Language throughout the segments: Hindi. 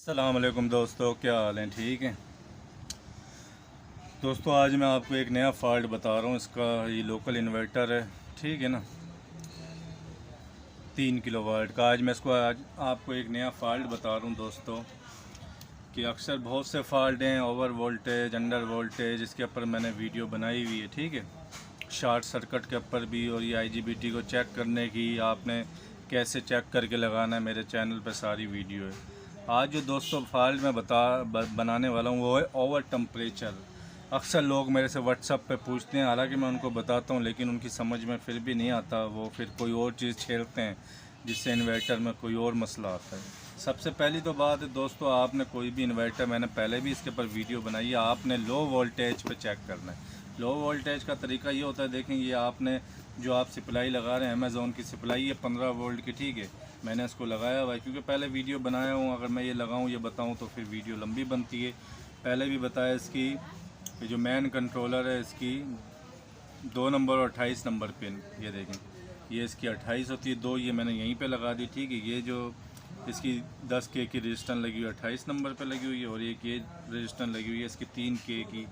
अस्सलाम वालेकुम दोस्तों, क्या हाल है? ठीक है दोस्तों, आज मैं आपको एक नया फ़ॉल्ट बता रहा हूँ। इसका ये लोकल इन्वर्टर है, ठीक है ना, 3 किलोवाट का। आज मैं आपको एक नया फ़ॉल्ट बता रहा हूँ दोस्तों कि अक्सर बहुत से फ़ॉल्ट हैं, ओवर वोल्टेज, अंडर वोल्टेज, इसके ऊपर मैंने वीडियो बनाई हुई है, ठीक है। शॉर्ट सर्किट के ऊपर भी, और ये IGBT को चेक करने की आपने कैसे चेक करके लगाना है, मेरे चैनल पर सारी वीडियो है। आज जो दोस्तों फ़ॉल्ट मैं बनाने वाला हूँ वो है ओवर टेम्परेचर। अक्सर लोग मेरे से व्हाट्सअप पे पूछते हैं, हालांकि मैं उनको बताता हूँ लेकिन उनकी समझ में फिर भी नहीं आता, वो फिर कोई और चीज़ छेड़ते हैं जिससे इन्वर्टर में कोई और मसला आता है। सबसे पहली तो बात है दोस्तों, आपने कोई भी इन्वर्टर, मैंने पहले भी इसके ऊपर वीडियो बनाई है, आपने लो वोल्टेज पे चेक करना है। लो वोल्टेज का तरीका ये होता है, देखें ये आपने जो आप सप्लाई लगा रहे हैं, अमेज़ॉन की सप्लाई है 15 वोल्ट की, ठीक है। मैंने इसको लगाया हुआ है क्योंकि पहले वीडियो बनाया हूँ, अगर मैं ये लगाऊँ ये बताऊँ तो फिर वीडियो लंबी बनती है। पहले भी बताया इसकी ये जो मैन कंट्रोलर है इसकी 2 नंबर और 28 नंबर पिन, ये देखें ये इसकी 28 होती है, 2 ये मैंने यहीं पे लगा दी, ठीक है। ये जो इसकी 10K की रजिस्टेंस लगी हुई है 28 नंबर पे लगी हुई है, और एक ये रजिस्टेंस लगी हुई है इसकी 3K की,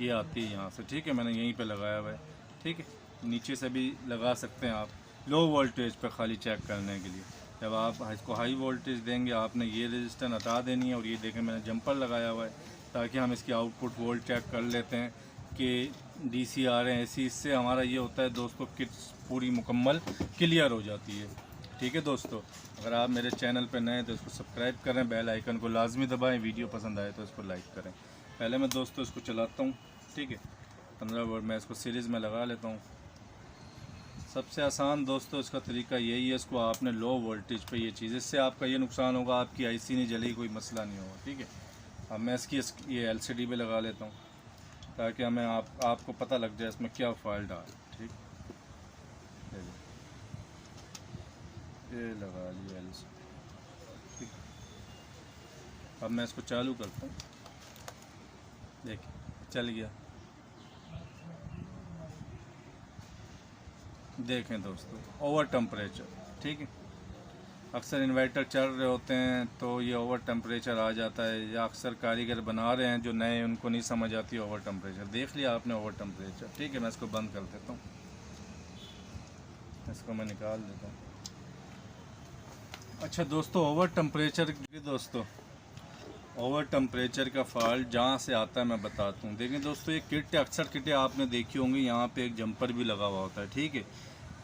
ये आती है यहाँ से, ठीक है। मैंने यहीं पे लगाया हुआ है, ठीक है। नीचे से भी लगा सकते हैं आप, लो वोल्टेज पे खाली चेक करने के लिए। जब आप इसको हाई वोल्टेज देंगे, आपने ये रजिस्टेंस हटा देनी है, और ये देखें मैंने जंपर लगाया हुआ है ताकि हम इसकी आउटपुट वोल्ट चेक कर लेते हैं कि DC आ रहे हैं AC। इससे हमारा ये होता है दोस्तों, किट पूरी मुकम्मल क्लियर हो जाती है, ठीक है दोस्तों। अगर आप मेरे चैनल पर नए हैं तो इसको सब्सक्राइब करें, बेल आइकन को लाजमी दबाएं, वीडियो पसंद आए तो इसको लाइक करें। पहले मैं दोस्तों इसको चलाता हूँ, ठीक है। 15 वोल्ट मैं इसको सीरीज़ में लगा लेता हूँ। सबसे आसान दोस्तों इसका तरीका यही है, इसको आपने लो वोल्टेज पे ये चीज़, इससे आपका ये नुकसान होगा, आपकी IC नहीं जलेगी, कोई मसला नहीं होगा, ठीक है। अब मैं इसकी ये LCD पे लगा लेता हूँ ताकि हमें आपको पता लग जाए इसमें क्या फॉल्ट आ रहा है, ठीक। ये लगा लिया LCD, ठीक। अब मैं इसको चालू करता हूँ, देखिए चल गया। देखें दोस्तों ओवर टेम्परेचर, ठीक है। अक्सर इन्वर्टर चल रहे होते हैं तो ये ओवर टेम्परेचर आ जाता है, या अक्सर कारीगर बना रहे हैं जो नए, उनको नहीं समझ आती ओवर टेम्परेचर। देख लिया आपने ओवर टेम्परेचर, ठीक है। मैं इसको बंद कर देता हूँ, इसको मैं निकाल देता हूँ। अच्छा दोस्तों, ओवर टेम्परेचर का फॉल्ट जहाँ से आता है मैं बताता हूँ। देखें दोस्तों, ये किट, अक्सर किटें आपने देखी होंगी, यहाँ पे एक जंपर भी लगा हुआ होता है, ठीक है।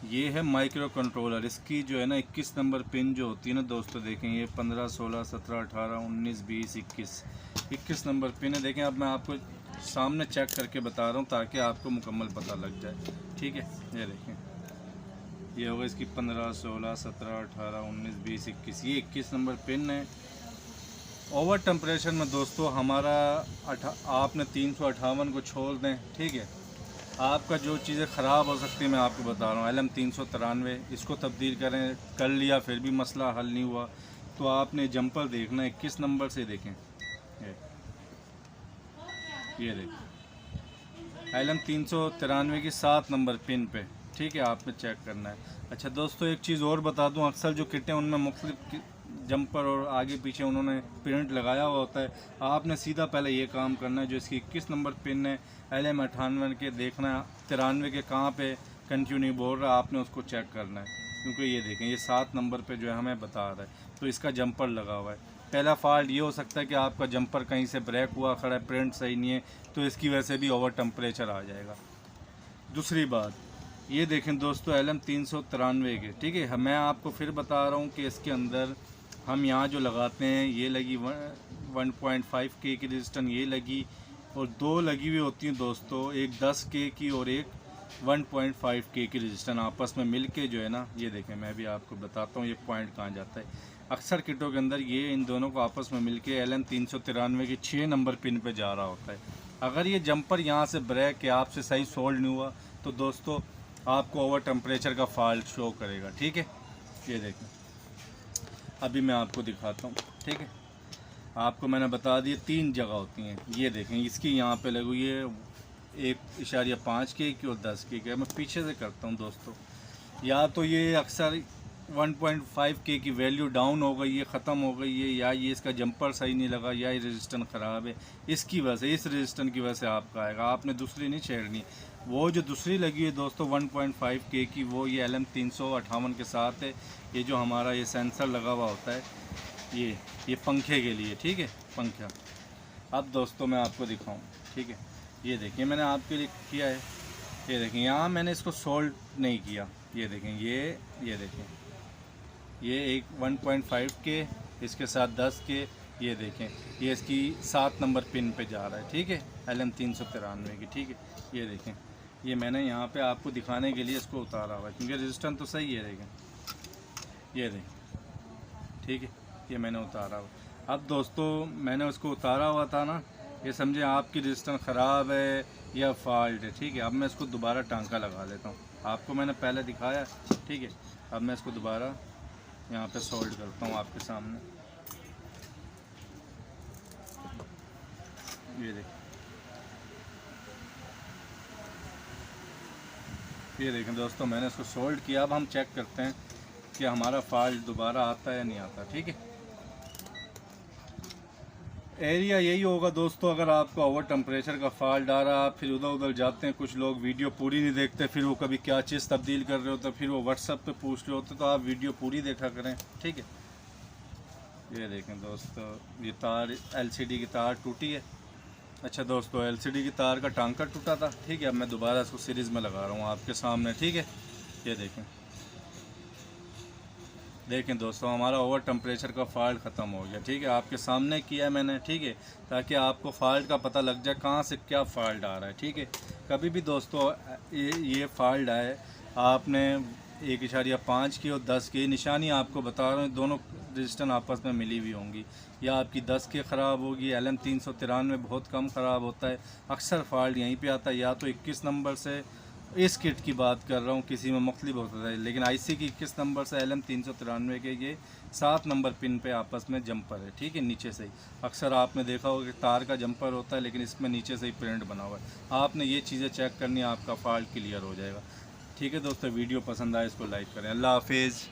ये है माइक्रो कंट्रोलर, इसकी जो है ना 21 नंबर पिन जो होती है ना दोस्तों, देखें ये 15, 16, 17, 18, 19, 20, 21 नंबर पिन है। देखें अब मैं आपको सामने चेक करके बता रहा हूँ ताकि आपको मुकम्मल पता लग जाए, ठीक है। ये देखें ये होगा इसकी 15, 16, 17, 18, 19, 20, 21, ये 21 नंबर पिन है। ओवर टेम्परेचर में दोस्तों हमारा आपने 358 को छोड़ दें, ठीक है। आपका जो चीज़ें ख़राब हो सकती है मैं आपको बता रहा हूँ, LM 393 इसको तब्दील करें, कर लिया फिर भी मसला हल नहीं हुआ तो आपने जंपर देखना है 21 नंबर से, देखें ये देखें LM 393 की 7 नंबर पिन पे, ठीक है, आपने चेक करना है। अच्छा दोस्तों, एक चीज़ और बता दूं, अक्सर जो किटें उनमें मुख्तलिफ जंपर और आगे पीछे उन्होंने प्रिंट लगाया हुआ होता है, आपने सीधा पहले ये काम करना है, जो इसकी 21 नंबर पिन है LM 98 के, देखना 93 के कहाँ पे कंटिन्यू बोल रहा है, आपने उसको चेक करना है। क्योंकि ये देखें ये 7 नंबर पे जो है हमें बता रहा है, तो इसका जंपर लगा हुआ है। पहला फॉल्ट ये हो सकता है कि आपका जंपर कहीं से ब्रेक हुआ खड़ा है, प्रिंट सही नहीं है, तो इसकी वजह से भी ओवर टेम्परेचर आ जाएगा। दूसरी बात ये देखें दोस्तों LM 393 के, ठीक है। मैं आपको फिर बता रहा हूँ कि इसके अंदर हम यहाँ जो लगाते हैं, ये लगी 1.5K की रजिस्टेंस ये लगी, और 2 लगी हुई होती हैं दोस्तों, एक 10K की और एक 1.5K की रजिस्टेंस आपस में मिल के जो है ना, ये देखें मैं भी आपको बताता हूँ ये पॉइंट कहाँ जाता है। अक्सर किटों के अंदर ये इन दोनों को आपस में मिल के LM 393 की 6 नंबर पिन पे जा रहा होता है। अगर ये जंपर यहाँ से ब्रेक के आपसे सही सोल्ड नहीं हुआ तो दोस्तों आपको ओवर टेम्परेचर का फॉल्ट शो करेगा, ठीक है। ये देखें अभी मैं आपको दिखाता हूँ, ठीक है। आपको मैंने बता दिया 3 जगह होती हैं, ये देखें इसकी यहाँ पे लगी हुई है 1.5K की और 10K की। मैं पीछे से करता हूँ दोस्तों, या तो ये अक्सर 1.5K की वैल्यू डाउन हो गई है, ख़त्म हो गई है, या ये इसका जंपर सही नहीं लगा, या ये रेजिस्टेंस ख़राब है, इसकी वजह से, इस रेजिस्टेंस की वजह से आपका आएगा। आपने दूसरी नहीं छेड़नी। वो जो दूसरी लगी है दोस्तों 1.5K की, वो ये LM358 के साथ है। ये जो हमारा ये सेंसर लगा हुआ होता है, ये पंखे के लिए, ठीक है, पंखा। अब दोस्तों मैं आपको दिखाऊं, ठीक है, ये देखिए मैंने आपके लिए किया है, ये देखें यहाँ मैंने इसको सोल्ड नहीं किया, ये देखें, ये देखें, ये एक 1.5K इसके साथ 10K, ये देखें, ये इसकी 7 नंबर पिन पे जा रहा है, ठीक है, LM393 की, ठीक है। ये देखें, ये मैंने यहाँ पे आपको दिखाने के लिए इसको उतारा हुआ है, क्योंकि रेजिस्टेंस तो सही है, देखें, ये देखें, ठीक है, ये मैंने उतारा हुआ। अब दोस्तों मैंने उसको उतारा हुआ था ना, ये समझे आपकी रेजिस्टेंस ख़राब है या फॉल्ट है, ठीक है। अब मैं इसको दोबारा टांका लगा लेता हूँ, आपको मैंने पहले दिखाया, ठीक है। अब मैं इसको दोबारा यहाँ पे सोल्ड करता हूँ आपके सामने, ये देखें, ये देखें दोस्तों, मैंने इसको सोल्ड किया। अब हम चेक करते हैं कि हमारा फॉल्ट दोबारा आता है या नहीं आता, ठीक है। एरिया यही होगा दोस्तों, अगर आपका ओवर टेम्परेचर का फॉल्ट आ रहा है, आप फिर उधर उधर जाते हैं, कुछ लोग वीडियो पूरी नहीं देखते, फिर वो कभी क्या चीज़ तब्दील कर रहे होते, फिर वो व्हाट्सएप पे पूछ रहे होते, तो आप वीडियो पूरी देखा करें, ठीक है। ये देखें दोस्तों, ये तार LCD की तार टूटी है। अच्छा दोस्तों, LCD की तार का टांका टूटा था, ठीक है। अब मैं दोबारा इसको सीरीज़ में लगा रहा हूँ आपके सामने, ठीक है। ये देखें दोस्तों, हमारा ओवर टेम्परेचर का फॉल्ट ख़त्म हो गया, ठीक है। आपके सामने किया है मैंने, ठीक है, ताकि आपको फॉल्ट का पता लग जाए कहाँ से क्या फॉल्ट आ रहा है, ठीक है। कभी भी दोस्तों ये फॉल्ट आए, आपने 1.5 की और 10 की निशानी आपको बता रहा हूँ, दोनों रजिस्टर आपस में मिली हुई होंगी, या आपकी 10 के ख़राब होगी। LM393 बहुत कम ख़राब होता है, अक्सर फॉल्ट यहीं पे आता है, या तो 21 नंबर से, इस किट की बात कर रहा हूँ, किसी में मुख्तलिफ होता है, लेकिन IC की 21 नंबर से LM393 के ये 7 नंबर पिन पे आपस में जंपर है, ठीक है, नीचे से ही। अक्सर आपने देखा होगा कि तार का जंपर होता है, लेकिन इसमें नीचे से ही प्रिंट बना हुआ है। आपने ये चीज़ें चेक करनी है, आपका फॉल्ट क्लियर हो जाएगा, ठीक है दोस्तों। वीडियो पसंद आए इसको लाइक करें। अल्लाह हाफिज़।